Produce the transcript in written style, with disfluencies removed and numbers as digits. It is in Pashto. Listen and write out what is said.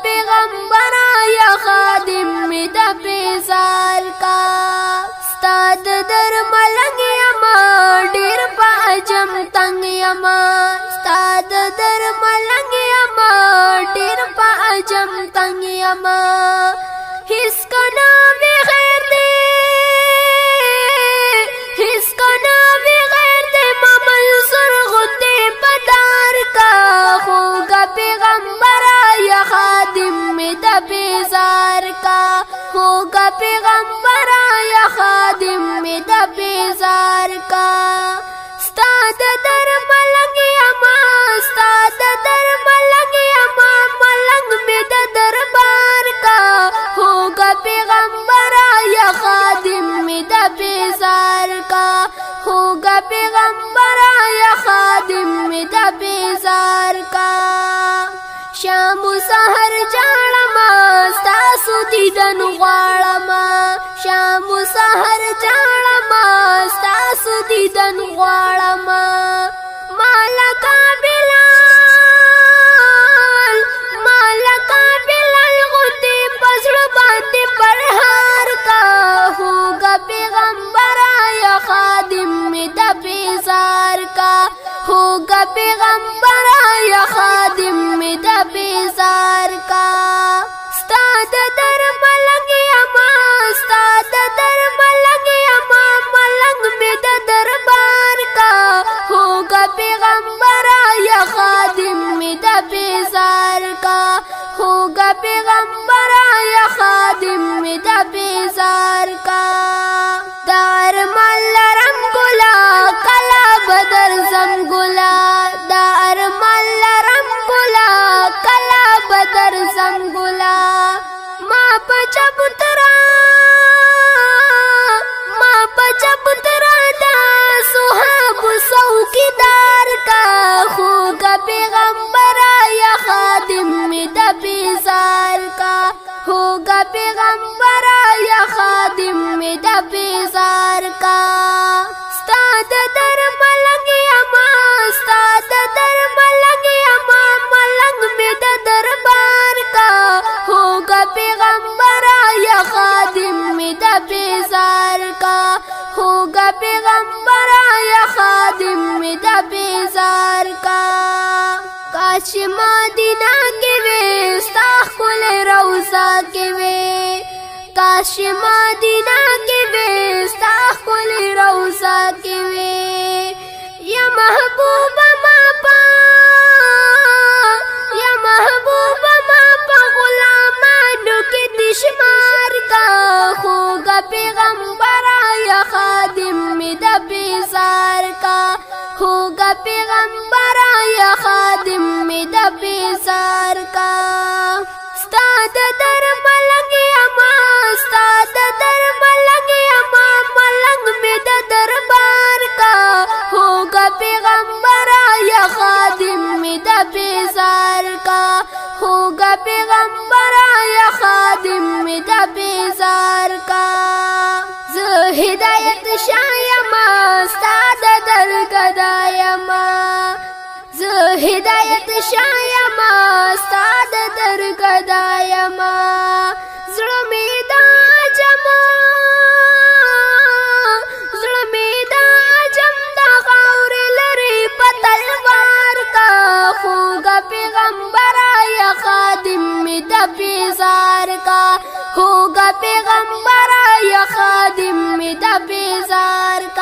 پیغمبر یا خادم می د پیزار کا ستاد در ملنګ یما ډیر په اجم تنگ یما ستاد در ملنګ یما ډیر په اجم تنگ یما هیڅ کنا بغیر دې هیڅ کنا بغیر دې ما منصور غته پدار کا خوګه پیغمبر یا خادم می د پیزار کا خوګه پیغمبر یا خادم می د پیزار کا ستاد در ملنګ یما ستاد در ملنګ یما ملنګ می د دربار کا خوګه پیغمبر یا خادم می د پیزار کا خوګه پیغمبر یا خادم می د پیزار کا شام سحر جاړما ستاسو دیدن غواړما شام سحر جاړما ستاسو دیدن غواړما مالکا بلال غوتی پسړو باندې پرهار کا هوګه پیغمبر یا خادم می د پیزار کا هوګه پیغمبر یا خادم می د پیزار کا ستاد در ملنګ یما ستاد در ملنګ یما ملنګ می د دربار کا هوګه پیغمبر یا خادم می د پیزار کا هوګه پیغمبر یا خادم می د پیزار کا دار ملرم ګلا کلا بدر زم ګلا دار ملرم ګلا کلا بدر زم ګلا ما پچبترا دا صحاب څوکیدار کا خوګه پیغمبر یا خادم می د پیزار کا ہوگا پیغمبر یا خادم می د پیزار کا ستاد در ملنګ یما ستاد در ملنګ یما ملنګ می د دربار کا ہوگا پیغمبر یا خادم می د پیزار کا ہوگا پیغمبر یا خادم می د پیزار کا کاش مدینہ کې وې ستا ښکلی روضه کې وې کاش مدینہ کې وې ستا ښکلی روضه کې وې یا محبوبه ما په غلامانو کې د شمار کا خوږه پیغمبر یا خادم می د پیزار کا ہوگا پیغمبر یا خادم می د پیزار کا ستاد در ملنګ یما ستاد در ملنګ یما ملنګ می د دربار کا ہوگا پیغمبر یا خادم می د پیزار کا ہوگا پیغمبر یا خادم می د پیزار کا زه هدایت شایما ستاد در گدایما زه هدایت شایما ستاد در گدایما زړه می دا جم دا غور لري په تلوار کا خوږه پیغمبر یا خادم می د پیزار کا ہوگا پیغمبر یا خادم می د پیزار کا